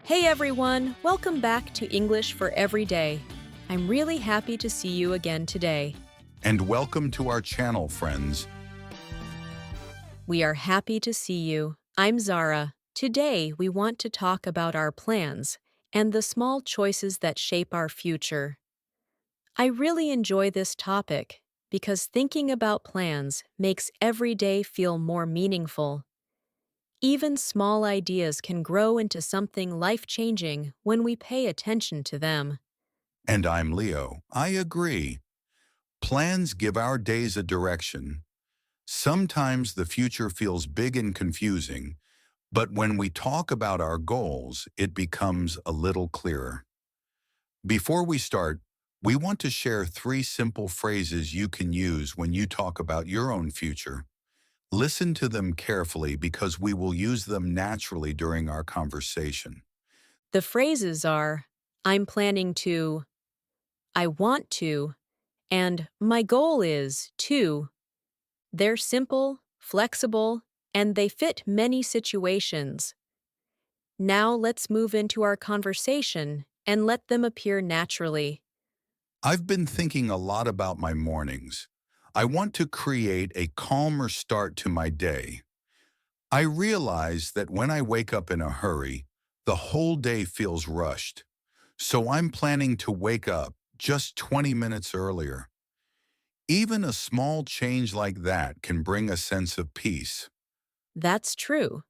Hey everyone, welcome back to English for Every Day. I'm really happy to see you again today. And welcome to our channel, friends. We are happy to see you. I'm Zara. Today we want to talk about our plans and the small choices that shape our future. I really enjoy this topic because thinking about plans makes every day feel more meaningful. Even small ideas can grow into something life-changing when we pay attention to them. And I'm Leo. I agree. Plans give our days a direction. Sometimes the future feels big and confusing, but when we talk about our goals, it becomes a little clearer. Before we start, we want to share 3 simple phrases you can use when you talk about your own future. Listen to them carefully because we will use them naturally during our conversation. The phrases are, I'm planning to, I want to, and my goal is to. They're simple, flexible, and they fit many situations. Now let's move into our conversation and let them appear naturally. I've been thinking a lot about my mornings. I want to create a calmer start to my day. I realize that when I wake up in a hurry, the whole day feels rushed. So I'm planning to wake up just 20 minutes earlier. Even a small change like that can bring a sense of peace. That's true.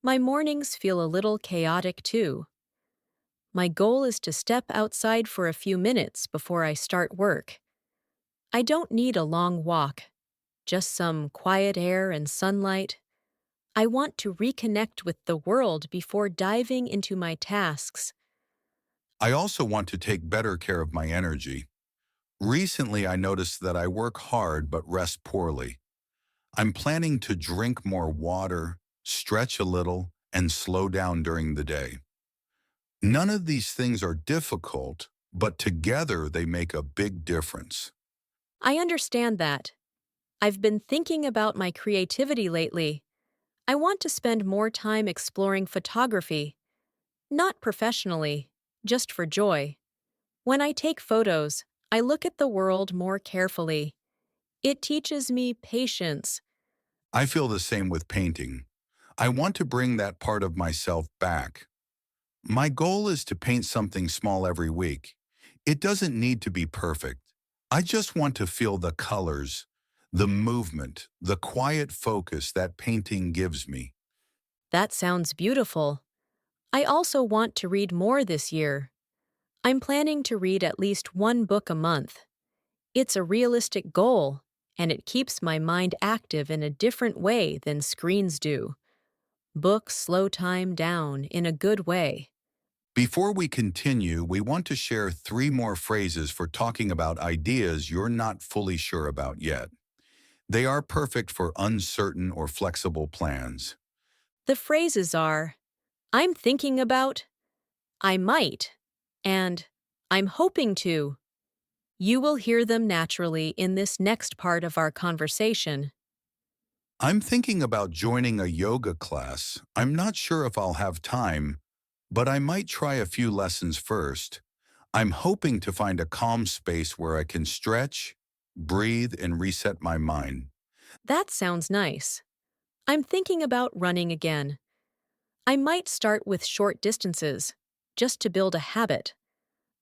My mornings feel a little chaotic too. My goal is to step outside for a few minutes before I start work. I don't need a long walk, just some quiet air and sunlight. I want to reconnect with the world before diving into my tasks. I also want to take better care of my energy. Recently, I noticed that I work hard but rest poorly. I'm planning to drink more water, stretch a little, and slow down during the day. None of these things are difficult, but together they make a big difference. I understand that. I've been thinking about my creativity lately. I want to spend more time exploring photography, not professionally, just for joy. When I take photos, I look at the world more carefully. It teaches me patience. I feel the same with painting. I want to bring that part of myself back. My goal is to paint something small every week. It doesn't need to be perfect. I just want to feel the colors, the movement, the quiet focus that painting gives me. That sounds beautiful. I also want to read more this year. I'm planning to read at least one book a month. It's a realistic goal, and it keeps my mind active in a different way than screens do. Books slow time down in a good way. Before we continue, we want to share 3 more phrases for talking about ideas you're not fully sure about yet. They are perfect for uncertain or flexible plans. The phrases are, I'm thinking about, I might, and I'm hoping to. You will hear them naturally in this next part of our conversation. I'm thinking about joining a yoga class. I'm not sure if I'll have time, but I might try a few lessons first. I'm hoping to find a calm space where I can stretch, breathe, and reset my mind. That sounds nice. I'm thinking about running again. I might start with short distances, just to build a habit.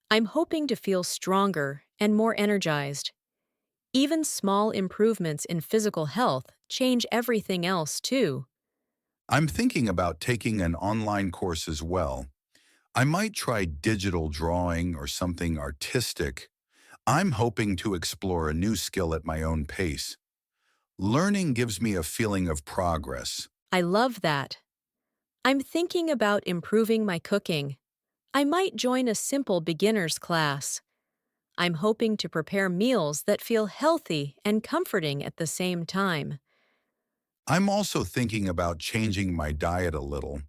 I'm hoping to feel stronger and more energized. Even small improvements in physical health change everything else, too. I'm thinking about taking an online course as well. I might try digital drawing or something artistic. I'm hoping to explore a new skill at my own pace. Learning gives me a feeling of progress. I love that. I'm thinking about improving my cooking. I might join a simple beginner's class. I'm hoping to prepare meals that feel healthy and comforting at the same time. I'm also thinking about changing my diet a little.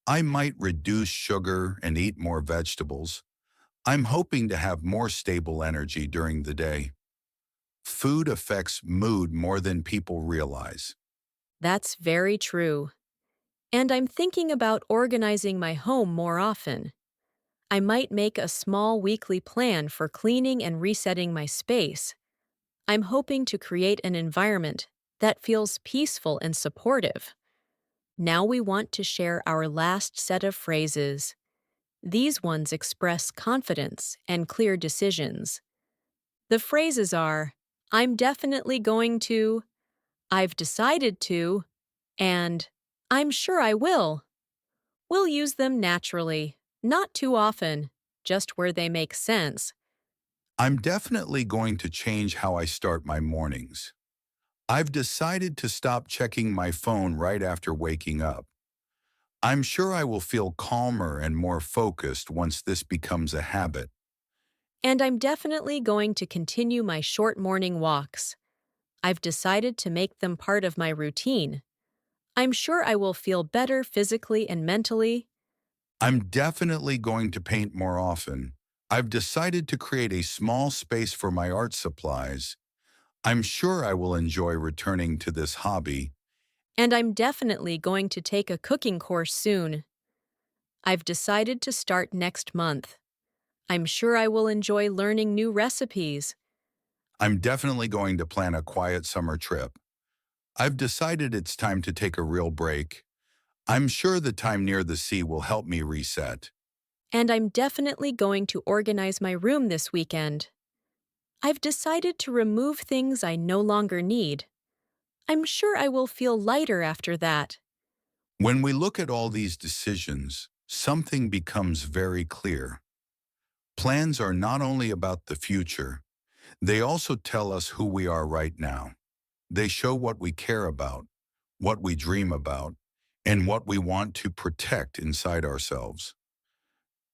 I might reduce sugar and eat more vegetables. I'm hoping to have more stable energy during the day. Food affects mood more than people realize. That's very true. And I'm thinking about organizing my home more often. I might make a small weekly plan for cleaning and resetting my space. I'm hoping to create an environment that feels peaceful and supportive. Now we want to share our last set of phrases. These ones express confidence and clear decisions. The phrases are, I'm definitely going to, I've decided to, and I'm sure I will. We'll use them naturally, not too often, just where they make sense. I'm definitely going to change how I start my mornings. I've decided to stop checking my phone right after waking up. I'm sure I will feel calmer and more focused once this becomes a habit. And I'm definitely going to continue my short morning walks. I've decided to make them part of my routine. I'm sure I will feel better physically and mentally. I'm definitely going to paint more often. I've decided to create a small space for my art supplies. I'm sure I will enjoy returning to this hobby. And I'm definitely going to take a cooking course soon. I've decided to start next month. I'm sure I will enjoy learning new recipes. I'm definitely going to plan a quiet summer trip. I've decided it's time to take a real break. I'm sure the time near the sea will help me reset. And I'm definitely going to organize my room this weekend. I've decided to remove things I no longer need. I'm sure I will feel lighter after that. When we look at all these decisions, something becomes very clear. Plans are not only about the future, they also tell us who we are right now. They show what we care about, what we dream about, and what we want to protect inside ourselves.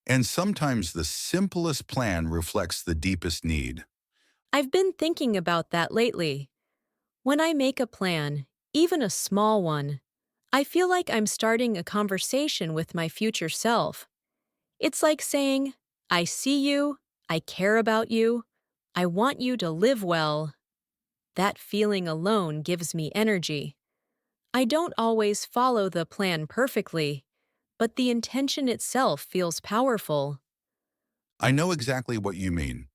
And sometimes the simplest plan reflects the deepest need. I've been thinking about that lately. When I make a plan, even a small one, I feel like I'm starting a conversation with my future self. It's like saying, I see you, I care about you, I want you to live well. That feeling alone gives me energy. I don't always follow the plan perfectly, but the intention itself feels powerful. I know exactly what you mean.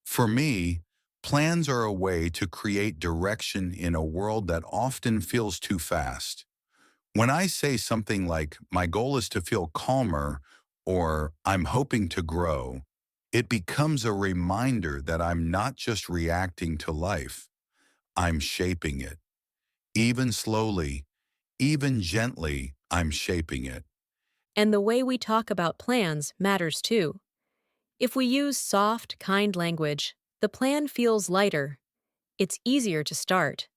For me, plans are a way to create direction in a world that often feels too fast. When I say something like, my goal is to feel calmer, or I'm hoping to grow, it becomes a reminder that I'm not just reacting to life, I'm shaping it. Even slowly, even gently, I'm shaping it. And the way we talk about plans matters too. If we use soft, kind language, the plan feels lighter. It's easier to start.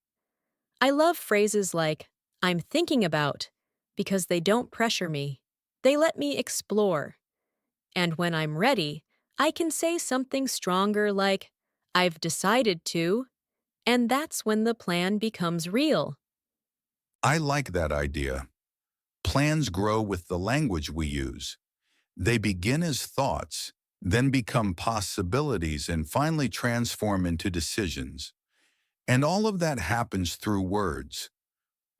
I love phrases like, I'm thinking about, because they don't pressure me. They let me explore. And when I'm ready, I can say something stronger like, I've decided to, and that's when the plan becomes real. I like that idea. Plans grow with the language we use. They begin as thoughts, then become possibilities, and finally transform into decisions. And all of that happens through words.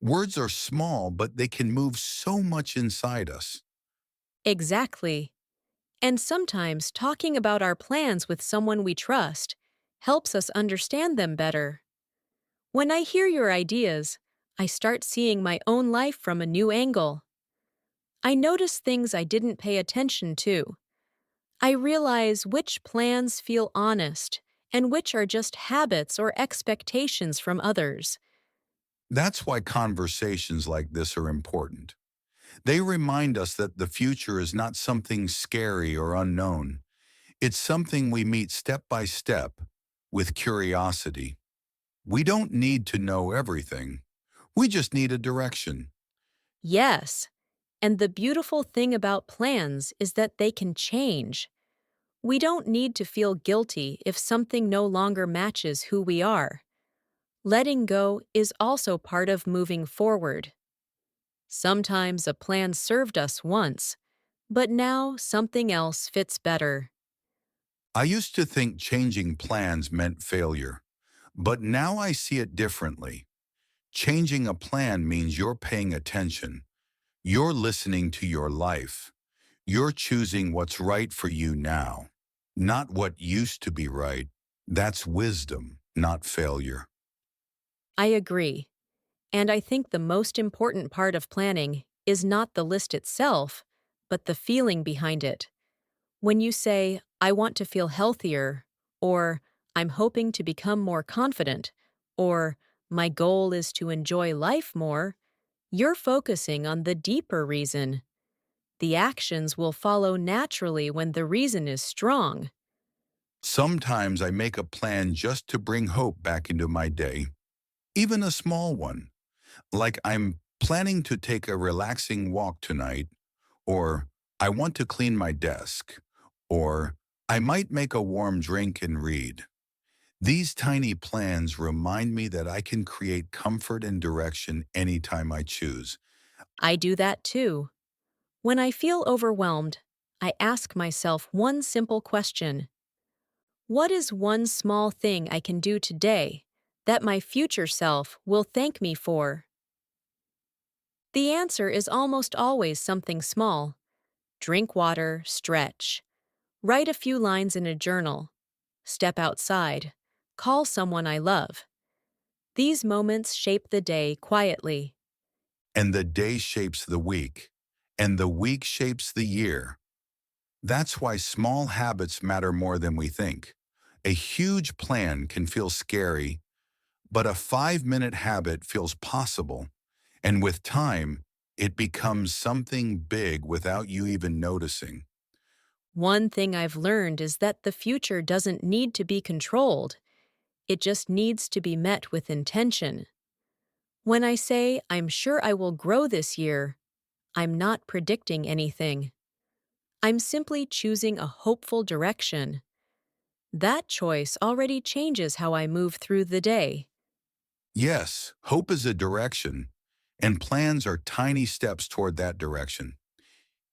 Words are small, but they can move so much inside us. Exactly. And sometimes talking about our plans with someone we trust helps us understand them better. When I hear your ideas, I start seeing my own life from a new angle. I notice things I didn't pay attention to. I realize which plans feel honest and which are just habits or expectations from others. That's why conversations like this are important. They remind us that the future is not something scary or unknown. It's something we meet step by step with curiosity. We don't need to know everything. We just need a direction. Yes, and the beautiful thing about plans is that they can change. We don't need to feel guilty if something no longer matches who we are. Letting go is also part of moving forward. Sometimes a plan served us once, but now something else fits better. I used to think changing plans meant failure, but now I see it differently. Changing a plan means you're paying attention. You're listening to your life. You're choosing what's right for you now, not what used to be right. That's wisdom, not failure. I agree. And I think the most important part of planning is not the list itself, but the feeling behind it. When you say, I want to feel healthier, or I'm hoping to become more confident, or my goal is to enjoy life more, you're focusing on the deeper reason. The actions will follow naturally when the reason is strong. Sometimes I make a plan just to bring hope back into my day, even a small one. Like I'm planning to take a relaxing walk tonight, or I want to clean my desk, or I might make a warm drink and read. These tiny plans remind me that I can create comfort and direction anytime I choose. I do that too. When I feel overwhelmed, I ask myself one simple question. What is one small thing I can do today that my future self will thank me for? The answer is almost always something small. Drink water, stretch, write a few lines in a journal, step outside, call someone I love. These moments shape the day quietly. And the day shapes the week, and the week shapes the year. That's why small habits matter more than we think. A huge plan can feel scary, but a 5-minute habit feels possible. And with time, it becomes something big without you even noticing. One thing I've learned is that the future doesn't need to be controlled, it just needs to be met with intention. When I say, I'm sure I will grow this year, I'm not predicting anything. I'm simply choosing a hopeful direction. That choice already changes how I move through the day. Yes, hope is a direction, and plans are tiny steps toward that direction.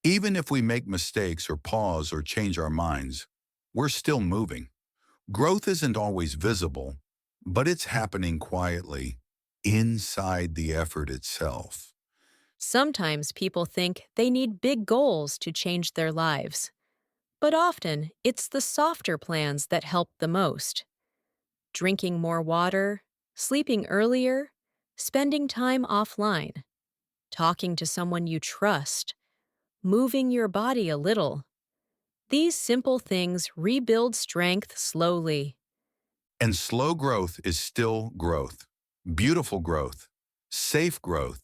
Even if we make mistakes or pause or change our minds, we're still moving. Growth isn't always visible, but it's happening quietly inside the effort itself. Sometimes people think they need big goals to change their lives, but often it's the softer plans that help the most. Drinking more water, sleeping earlier, spending time offline, talking to someone you trust, moving your body a little. These simple things rebuild strength slowly. And slow growth is still growth. Beautiful growth, safe growth,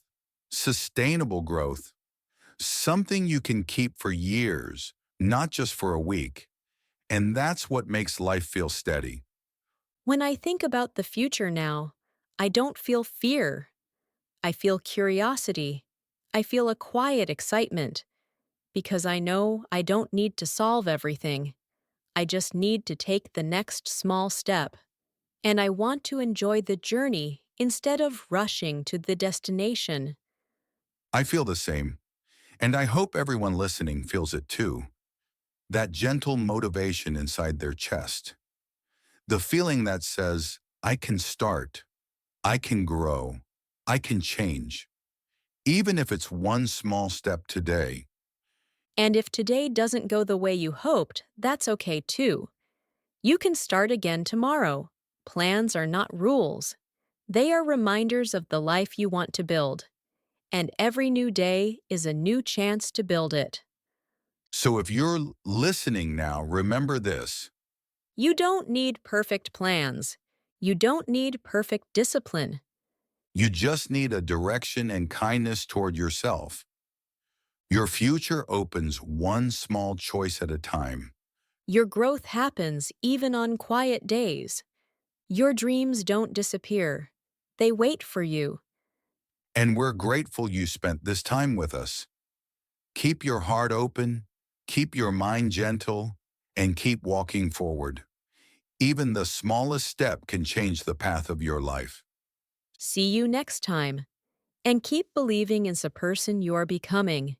sustainable growth, something you can keep for years, not just for a week. And that's what makes life feel steady. When I think about the future now, I don't feel fear. I feel curiosity. I feel a quiet excitement because I know I don't need to solve everything. I just need to take the next small step. And I want to enjoy the journey instead of rushing to the destination. I feel the same, and I hope everyone listening feels it too. That gentle motivation inside their chest. The feeling that says, I can start, I can grow, I can change, even if it's one small step today. And if today doesn't go the way you hoped, that's okay too. You can start again tomorrow. Plans are not rules. They are reminders of the life you want to build. And every new day is a new chance to build it. So if you're listening now, remember this. You don't need perfect plans. You don't need perfect discipline. You just need a direction and kindness toward yourself. Your future opens one small choice at a time. Your growth happens even on quiet days. Your dreams don't disappear. They wait for you. And we're grateful you spent this time with us. Keep your heart open, keep your mind gentle, and keep walking forward. Even the smallest step can change the path of your life. See you next time. And keep believing in the person you're becoming.